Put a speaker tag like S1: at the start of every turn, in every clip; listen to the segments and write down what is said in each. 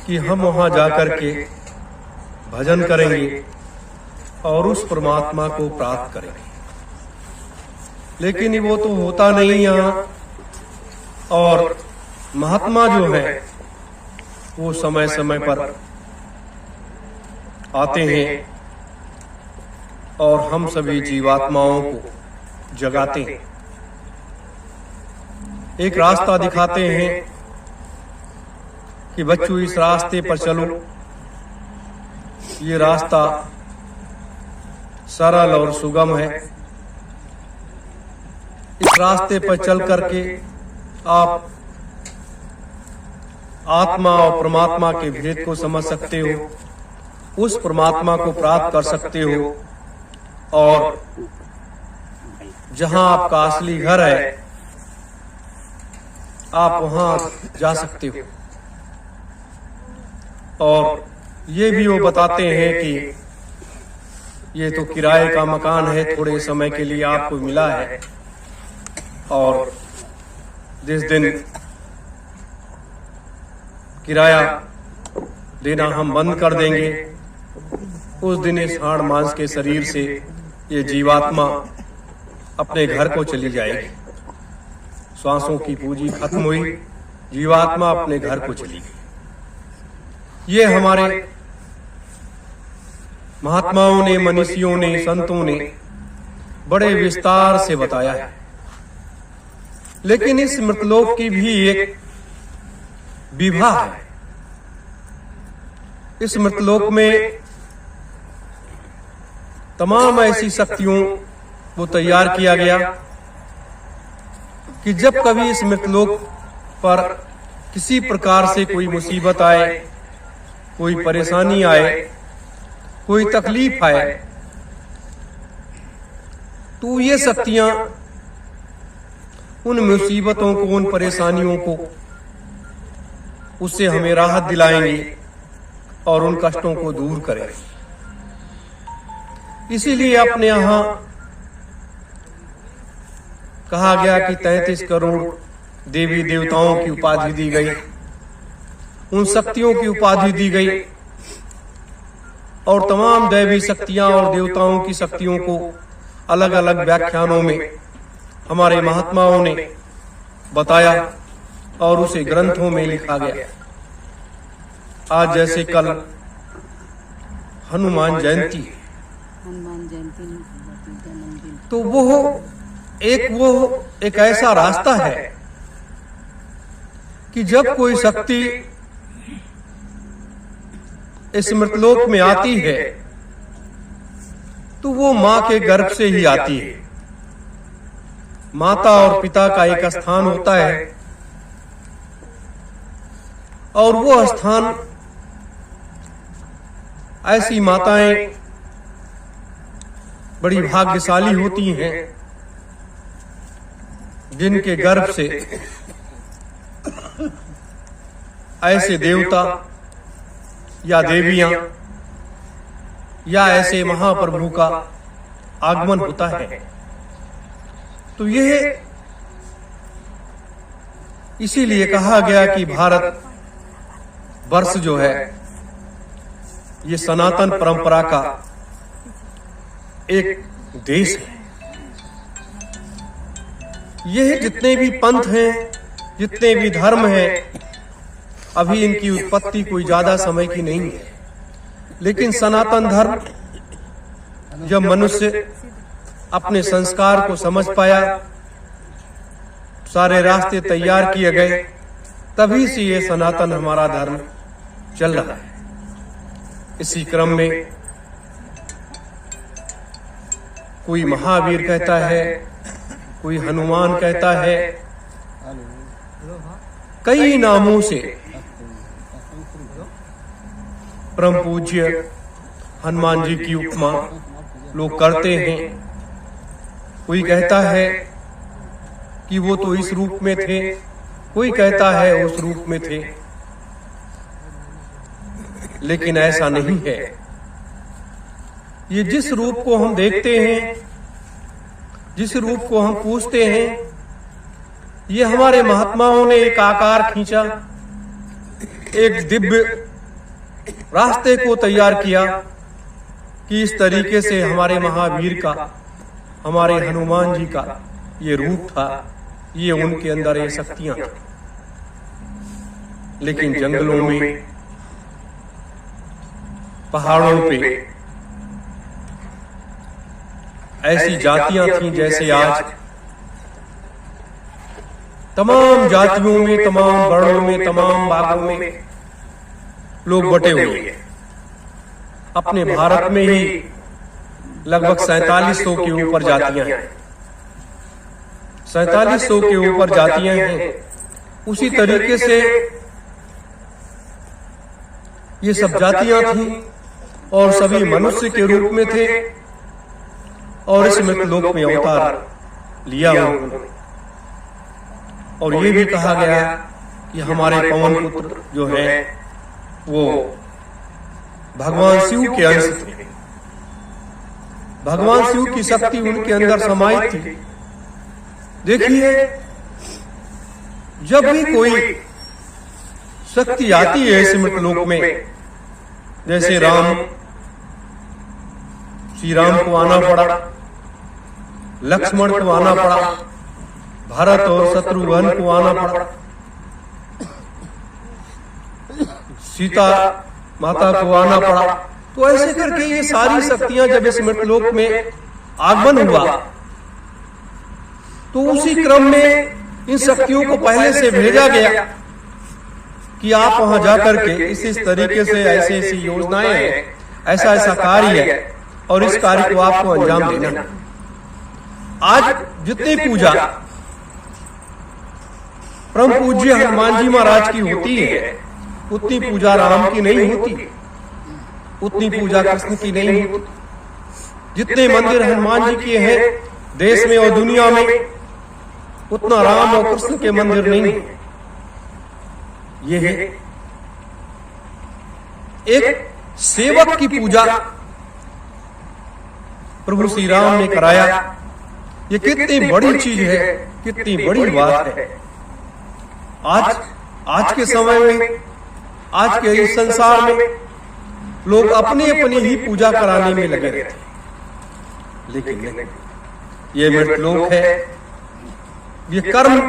S1: कि हम वहां जाकर के भजन करेंगे और उस परमात्मा को प्राप्त करेंगे, लेकिन वो तो होता नहीं यहाँ। और महात्मा जो है वो समय समय पर आते हैं और हम सभी जीवात्माओं को जगाते हैं, एक रास्ता दिखाते हैं कि बच्चों इस रास्ते पर चलो। ये रास्ता सरल और सुगम है। इस रास्ते पर चल करके आप आत्मा और परमात्मा के भेद को समझ सकते हो, उस परमात्मा को प्राप्त कर सकते हो, और जहां आपका असली घर है आप वहां जा सकते हो। और ये भी वो बताते हैं कि ये तो किराए का मकान है, थोड़े समय के लिए आपको मिला है, और जिस दिन किराया देना हम बंद कर देंगे उस दिन इस हाड़ मांस के शरीर से ये जीवात्मा अपने घर को चली जाएगी। श्वासों की पूंजी खत्म हुई, जीवात्मा अपने घर को चली गई। ये हमारे महात्माओं ने, मनीषियों ने, संतों ने बड़े विस्तार से बताया है। लेकिन इस मृतलोक की भी एक विभा है। इस मृतलोक में तमाम ऐसी शक्तियों को तैयार किया गया कि जब कभी इस मृतलोक पर किसी प्रकार से कोई मुसीबत आए, कोई परेशानी आए, कोई तकलीफ आए, तो ये शक्तियां उन मुसीबतों को, उन परेशानियों को, उससे हमें राहत दिलाएंगी और उन कष्टों को दूर करेंगी। इसीलिए अपने यहां कहा गया कि 33 करोड़ देवी देवताओं की उपाधि दी गई, उन शक्तियों की उपाधि दी गई, और तमाम दैवी शक्तियां और देवताओं की शक्तियों को अलग अलग व्याख्यानों में हमारे महात्माओं ने बताया और उसे ग्रंथों में लिखा गया। आज जैसे कल हनुमान जयंती है, तो वो एक ऐसा रास्ता है कि जब कोई शक्ति इस मृतलोक में आती है तो वो मां के गर्भ से ही आती है। माता और पिता का एक स्थान होता है, और वो स्थान ऐसी माताएं बड़ी भाग्यशाली होती हैं जिनके गर्भ से ऐसे देवता या देवियां या ऐसे महाप्रभु का आगमन होता है। तो यह इसीलिए कहा गया कि भारत वर्ष जो है ये सनातन परंपरा का एक देश है। यह जितने भी पंथ हैं, जितने भी धर्म हैं, अभी इनकी उत्पत्ति कोई ज्यादा समय की नहीं है, लेकिन सनातन धर्म जब मनुष्य अपने संस्कार को समझ पाया, सारे रास्ते तैयार किए गए, तभी से ये सनातन हमारा धर्म चल रहा है। इसी क्रम में कोई महावीर कहता है, कोई हनुमान कहता है, कई नामों से परम पूज्य हनुमान जी की उपमा लोग करते हैं। कोई कहता है कि वो तो इस रूप में थे, कोई कहता है उस रूप में थे, लेकिन ऐसा नहीं है। ये जिस रूप को हम देखते हैं, जिस रूप को हम पूजते हैं, ये हमारे महात्माओं ने एक आकार खींचा, एक दिव्य रास्ते को तैयार किया कि इस तरीके से हमारे महावीर का, हमारे हनुमान जी का ये रूप था, ये उनके अंदर ये शक्तियां थी। लेकिन जंगलों में, पहाड़ों पे ऐसी जातियां थीं जैसे आज तमाम जातियों में, तमाम वर्णों में, तमाम भागों में लोग बटे हुए हैं। अपने भारत में ही लगभग 4700 के ऊपर जातियां हैं, 4700 के ऊपर जातियां हैं। उसी तरीके से ये सब जातियां थीं और सभी मनुष्य के रूप में थे और इस मृतलोक में अवतार लिया उन्होंने। और ये भी कहा गया कि हमारे पवन पुत्र जो है वो भगवान शिव के अंश थे। भगवान शिव की शक्ति उनके अंदर समाहित थी। देखिए, जब भी कोई शक्ति आती है इस मृतलोक में, जैसे श्री राम को आना पड़ा, लक्ष्मण को आना पड़ा, भरत और शत्रुघ्न को आना पड़ा, सीता माता को आना पड़ा, तो ऐसे करके ये सारी शक्तियां जब इस मृतलोक में आगमन हुआ, तो उसी क्रम में इन शक्तियों को पहले से भेजा गया कि आप वहां जाकर के इस तरीके से ऐसी ऐसी योजनाएं हैं, ऐसा ऐसा कार्य है और इस कार्य को आपको अंजाम देना। आज जितनी पूजा परम पूज्य हनुमान जी महाराज की होती है, उतनी पूजा राम की नहीं होती, उतनी पूजा कृष्ण की नहीं होती। जितने मंदिर हनुमान जी के हैं देश में और दुनिया में, उतना राम और कृष्ण के मंदिर नहीं है। ये है एक सेवक की पूजा प्रभु श्री राम ने कराया। ये कितनी बड़ी चीज है, कितनी बड़ी बात है। आज के समय में, आज के इस संसार में लोग अपनी अपनी ही पूजा कराने में लगे रहते हैं, लेकिन नहीं, ये मृतलोक है, ये कर्म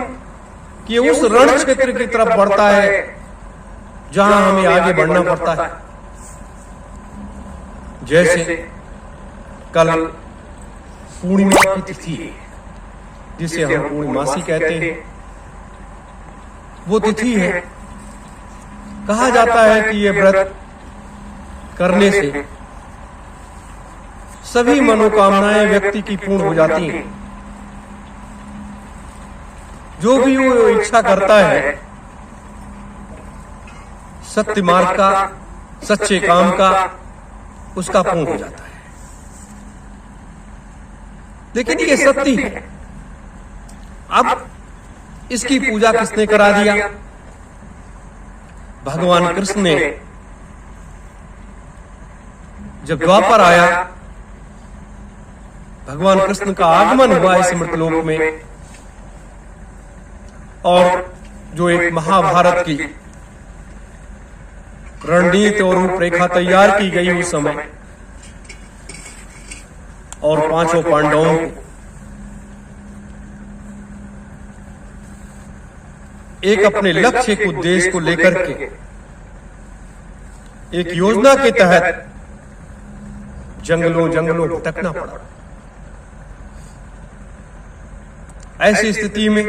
S1: कि उस रण क्षेत्र की तरफ बढ़ता है जहां हमें आगे बढ़ना पड़ता है। जैसे कल पूर्णिमा की तिथि है, जिसे हम पूर्णमासी कहते हैं, वो तिथि है। कहा जाता है कि ये व्रत करने से सभी मनोकामनाएं व्यक्ति की पूर्ण हो जाती हैं। जो भी वो इच्छा करता है सत्य मार्ग का, सच्चे काम का, उसका पूर्ण हो जाता है। लेकिन ये सत्य है। अब इसकी पूजा किसने करा दिया? भगवान कृष्ण ने जब द्वापर आया, भगवान कृष्ण का आगमन हुआ इस मृतलोक में, और जो एक महाभारत की रणनीति और रूपरेखा तैयार की गई उस समय, और पांचों पांडवों को एक अपने लक्ष्य के उद्देश्य को लेकर के एक योजना के तहत जंगलों जंगलों भटकना पड़ा। ऐसी स्थिति में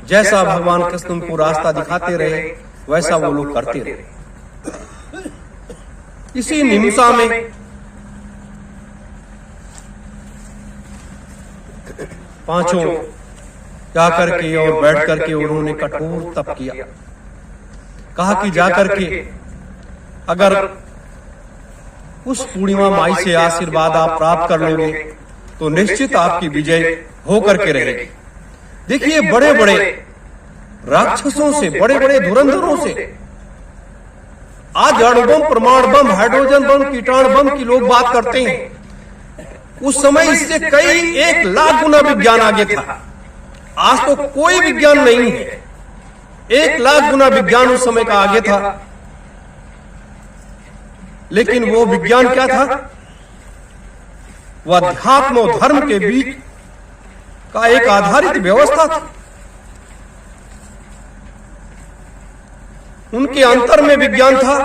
S1: जैसा भगवान कृष्ण उनको रास्ता दिखाते रहे, वैसा वो लोग करते रहे। इसी निमिषा में पांचों जाकर के और बैठ करके उन्होंने कठोर तप किया। कहा कि जाकर के अगर उस पूर्णिमा माई से आशीर्वाद आप प्राप्त कर लोगे तो निश्चित आपकी विजय होकर के रहेगी। देखिए, बड़े बड़े राक्षसों से, बड़े बड़े धुरंधरों से आज अणुबम, प्रमाण बम, हाइड्रोजन बम, कीटाणु बम की लोग बात करते हैं। उस समय इससे कई 1 लाख गुना विज्ञान आगे था। आज तो कोई विज्ञान नहीं है। 1 लाख गुना विज्ञान उस समय का आगे था। लेकिन वो विज्ञान क्या था? वह अध्यात्म और धर्म के बीच का एक आधारित व्यवस्था थी। उनके अंतर में विज्ञान था,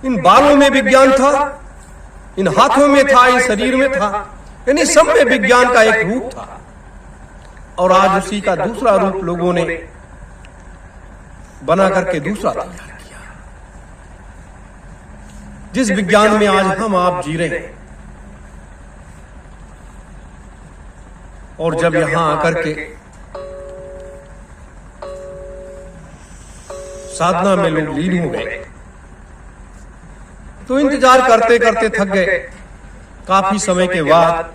S1: इन बालों में विज्ञान था, इन हाथों में था, इन शरीर में था, यानी सब में विज्ञान का एक रूप था। और आज उसी का दूसरा रूप लोगों ने बना करके दूसरा तैयार किया। जिस विज्ञान में आज हम आप जी रहे हैं, और जब यहां आकर के साधना में लोग लीन हो गए तो इंतजार करते करते थक गए। काफी समय के बाद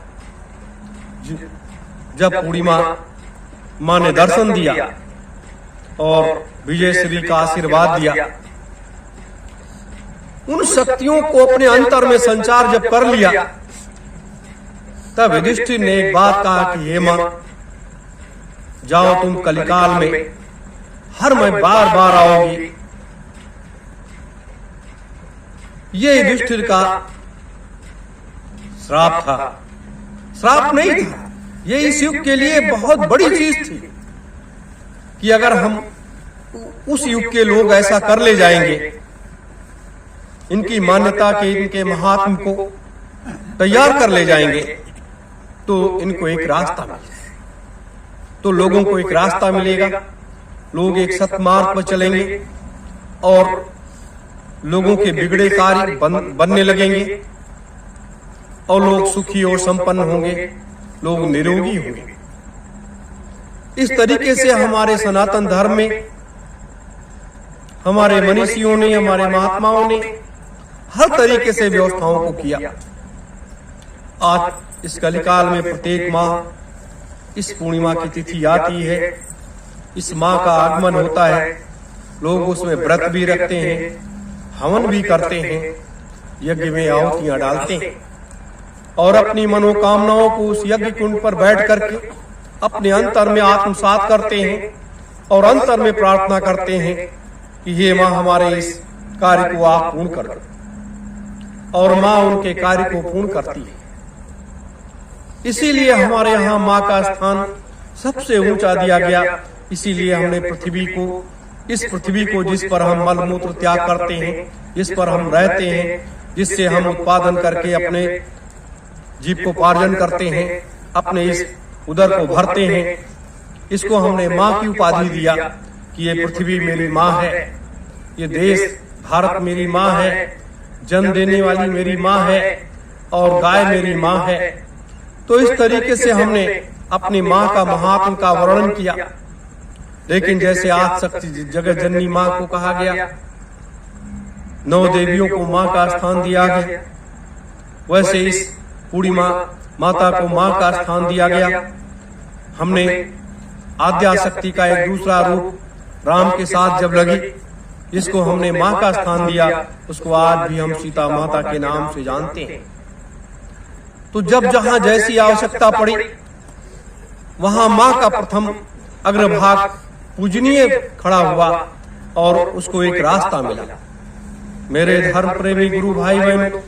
S1: जब पूर्णिमा मां ने दर्शन दिया और विजय श्री का आशीर्वाद दिया, उन शक्तियों को अपने अंतर में संचार जब कर लिया, तब युधिष्ठिर ने एक बात कहा कि हे मां, जाओ तुम कलिकाल में हर में बार बार आओगी। ये युधिष्ठिर का श्राप था, श्राप नहीं था। ये इस युग के लिए बहुत बड़ी चीज थी कि अगर हम उस युग के लोग ऐसा कर ले जाएंगे, इनकी मान्यता के, इनके महात्म को तैयार कर ले जाएंगे, तो इनको एक रास्ता मिल जाए, तो लोगों को एक रास्ता मिलेगा, लोग एक सत्मार्ग पर चलेंगे और लोगों के बिगड़े कार्य बनने लगेंगे और लोग सुखी और संपन्न होंगे, लोग निरोगी होंगे। इस तरीके से हमारे सनातन धर्म में हमारे मनीषियों ने, हमारे महात्माओं ने हर तरीके से व्यवस्थाओं को किया। आज इस कलिकाल में प्रत्येक माह इस पूर्णिमा की तिथि आती है, इस माह का आगमन होता है, लोग उसमें व्रत भी रखते हैं, हवन भी करते हैं, यज्ञ में आहुतियां डालते हैं और अपनी मनोकामनाओं को उस यज्ञ कुंड पर बैठ करके अपने अंतर में आत्मसात करते हैं और अंतर में प्रार्थना करते हैं कि हे मां, हमारे इस कार्य को आप पूर्ण कर दो। और मां उनके कार्य को पूर्ण करती है। इसीलिए हमारे यहाँ मां का स्थान सबसे ऊंचा दिया गया। इसीलिए हमने पृथ्वी को, इस पृथ्वी को जिस पर हम मल मूत्र त्याग करते हैं, जिस पर हम रहते हैं, जिससे हम उत्पादन करके अपने जीव को पार्जन करते हैं, अपने इस उदर को भरते हैं, इसको हमने माँ की उपाधि दिया कि ये पृथ्वी मेरी माँ है, ये देश भारत मेरी माँ है, जन्म देने वाली मेरी माँ है और गाय मेरी माँ है। तो इस तरीके से हमने अपनी माँ का महात्म का वर्णन किया। लेकिन जैसे आज शक्ति जगत जननी माँ को कहा गया, 9 देवियों को माँ का स्थान दिया गया, वैसे इस पूर्णिमा माता को माँ का स्थान दिया गया। हमने आद्या शक्ति का एक दूसरा रूप राम के साथ जब लगी, जिसको हमने माँ का स्थान दिया, उसको आज भी हम सीता माता के नाम से जानते हैं। तो जब जहां जैसी आवश्यकता पड़ी, वहां माँ का प्रथम अग्रभाग पूजनीय खड़ा हुआ और उसको एक रास्ता मिला। मेरे धर्म प्रेमी गुरु भाई बहनों,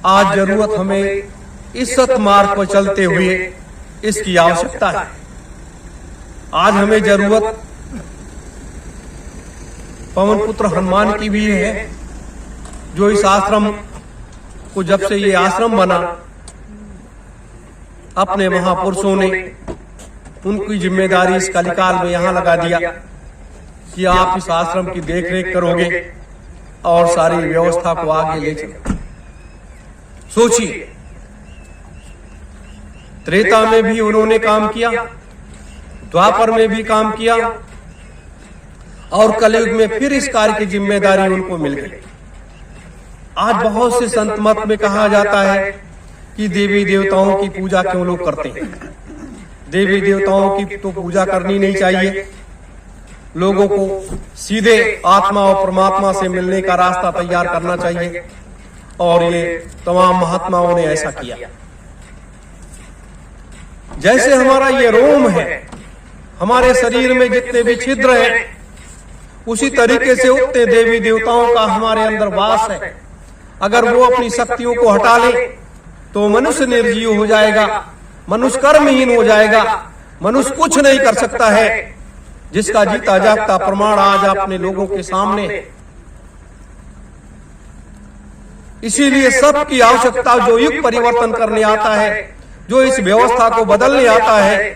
S1: आज जरूरत हमें इस सत्मार्ग पर चलते हुए इसकी आवश्यकता है। आज हमें जरूरत पवन पुत्र हनुमान की भी है, जो इस आश्रम को, जब से ये आश्रम बना, अपने महापुरुषों ने उनकी जिम्मेदारी इस कलिकाल में यहाँ लगा दिया कि आप इस आश्रम की देखरेख करोगे और सारी व्यवस्था को आगे ले चलोगे। सोचिए, त्रेता में भी उन्होंने काम किया, द्वापर में भी काम किया और कलयुग में फिर इस कार्य की जिम्मेदारी उनको मिल गई। आज बहुत से संत मत में कहा जाता है कि देवी देवताओं की पूजा क्यों लोग करते हैं। देवी देवताओं की तो पूजा करनी नहीं चाहिए, लोगों को सीधे आत्मा और परमात्मा से मिलने का रास्ता तैयार करना चाहिए। और ये तमाम महात्माओं ने ऐसा किया। जैसे हमारा ये रोम है, हमारे शरीर में जितने भी छिद्र हैं, उसी तरीके से उतने देवी देवताओं का हमारे अंदर वास है। अगर वो अपनी शक्तियों को हटा ले तो मनुष्य निर्जीव हो जाएगा, मनुष्य कर्महीन हो जाएगा, मनुष्य कुछ नहीं कर सकता है, जिसका जीता जागता प्रमाण आज अपने लोगों के सामने। इसीलिए सबकी आवश्यकता, जो युग परिवर्तन करने आता है, जो इस व्यवस्था को बदलने आता है,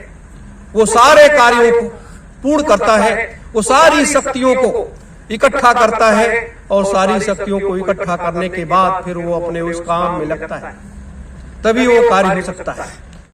S1: वो सारे कार्यों को पूर्ण करता है, वो सारी शक्तियों को इकट्ठा करता है और सारी शक्तियों को इकट्ठा करने के बाद फिर वो अपने उस काम में लगता है, तभी वो कार्य हो सकता है।